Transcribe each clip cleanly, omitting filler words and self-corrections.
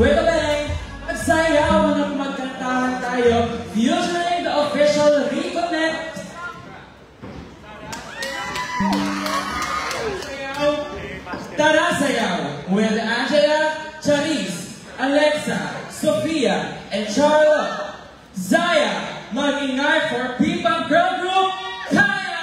with a bang! Magsayaw na magkantahan tayo featuring the official Reconnect! Tara Sayaw with Angela, Charis, Alexa, Sophia, and Charlotte. Zaya, mag-ingay for P-Pop Girl Group, Kaya!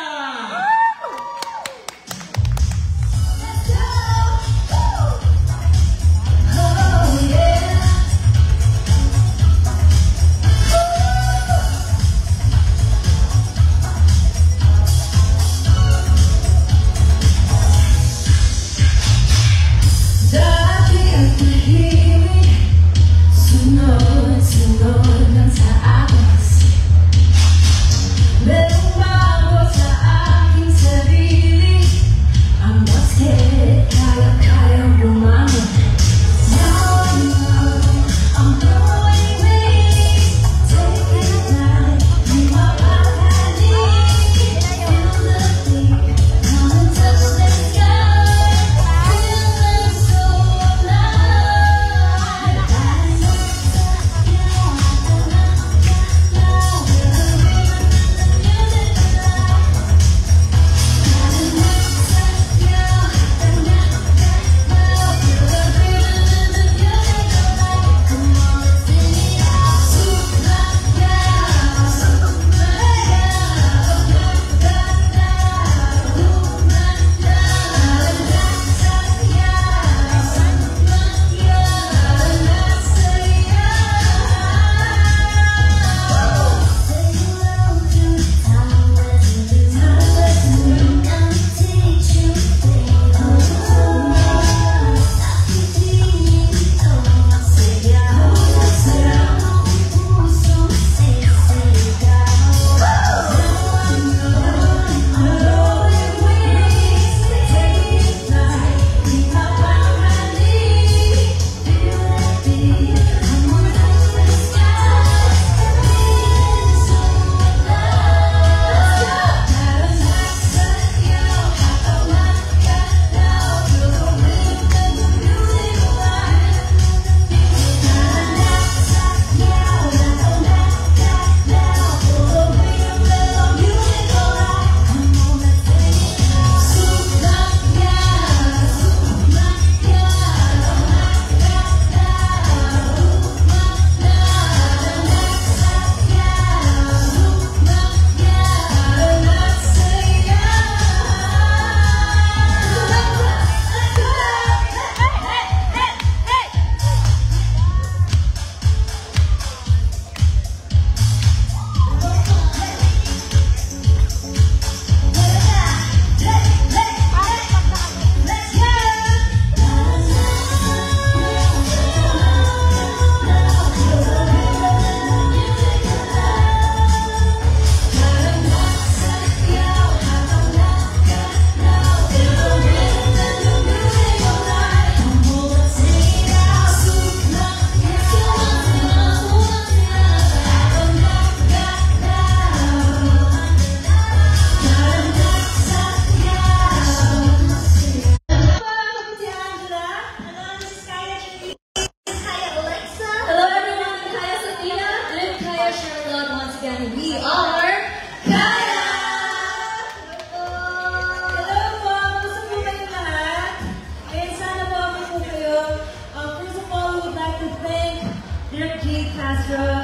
We are Kaya! Hello po! Gusto po kayo lahat? And sana po ako po kayo. First of all, we would like to thank Dirk J. Castro,